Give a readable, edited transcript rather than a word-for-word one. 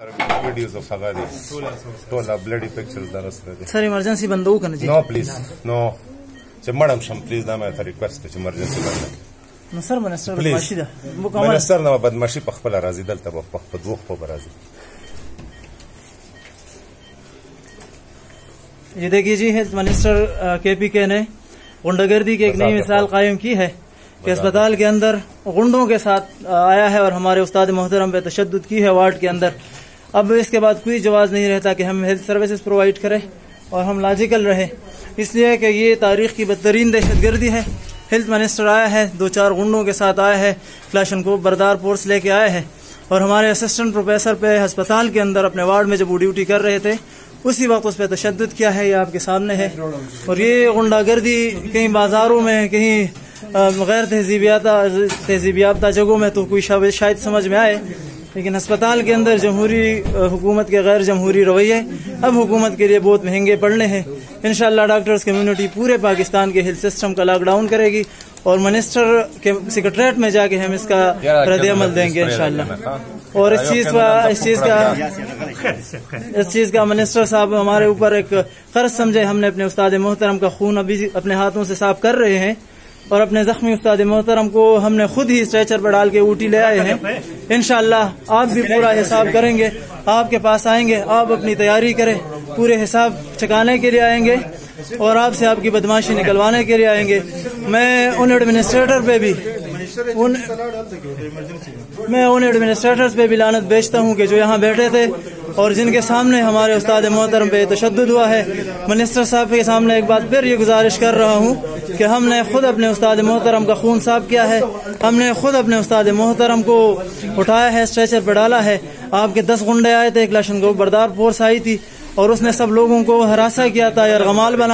Videos of Sagadi. Tola bloody pictures that us. Sir, emergency बंदूक है ना जी? No, please, no. Madam, please, ना मैं request to emergency बंदूक. No, sir, minister बदमाशी दा. Minister ना बदमाशी पखपला राजी दल तब पखपदवोख पो बराजी. ये देखिए जी, हेल्थ मिनिस्टर KPK ने गुंडागर्दी की एक नई मिसाल कायम की है कि अस्पताल के अंदर गुंडों के साथ आया है और हमारे उस्ताद मोहतरम पे तशद्दुद की है वार्ड के अंदर। अब इसके बाद कोई जवाब नहीं रहता कि हम हेल्थ सर्विसेज प्रोवाइड करें और हम लॉजिकल रहे, इसलिए कि ये तारीख की बदतरीन दहशतगर्दी है। हेल्थ मिनिस्टर आया है, 2-4 गुंडों के साथ आया है, क्लाशनकोव बरदार फोर्स लेके आया है और हमारे असिस्टेंट प्रोफेसर पे अस्पताल के अंदर अपने वार्ड में जब वो ड्यूटी कर रहे थे उसी वक्त उस पर तशद्दुद किया है। ये आपके सामने है। और ये गुंडागर्दी कहीं बाजारों में, कहीं गैर तहजीब याफ्ता जगहों में तो कोई शायद समझ में आए, लेकिन अस्पताल के अंदर जमहूरी हुकूमत के गैर जमहूरी रवैये अब हुकूमत के लिए बहुत महंगे पड़ने हैं। इंशाअल्लाह डॉक्टर्स कम्युनिटी पूरे पाकिस्तान के हेल्थ सिस्टम का लॉकडाउन करेगी और मिनिस्टर के सेक्रेटरीट में जाके हम इसका रद्द-ए-अमल देंगे इंशाअल्लाह। और इस चीज का मिनिस्टर साहब हमारे ऊपर एक कर्ज समझे। हमने अपने उस्ताद मोहतरम का खून अभी अपने हाथों से साफ कर रहे हैं और अपने जख्मी उस्ताद मोहतरम को हमने खुद ही स्ट्रेचर पर डाल के ऊटी ले आए हैं। इंशाअल्लाह आप भी पूरा हिसाब करेंगे, आपके पास आएंगे, आप अपनी तैयारी करें, पूरे हिसाब चुकाने के लिए आएंगे और आपसे आपकी बदमाशी निकलवाने के लिए आएंगे। मैं उन एडमिनिस्ट्रेटर्स पे भी लानत बेचता हूँ कि जो यहाँ बैठे थे और जिनके सामने हमारे उस्ताद मोहतरम पे तशद्दुद हुआ है। मिनिस्टर साहब के सामने एक बार फिर ये गुजारिश कर रहा हूँ कि हमने खुद अपने उस्ताद मोहतरम का खून साफ किया है, हमने खुद अपने उस्ताद मोहतरम को उठाया है, स्ट्रेचर पर डाला है। आपके 10 गुंडे आए थे, क्लाशनकोव बरदार फोर्स आई थी और उसने सब लोगों को हरासा किया था, यरगमाल बना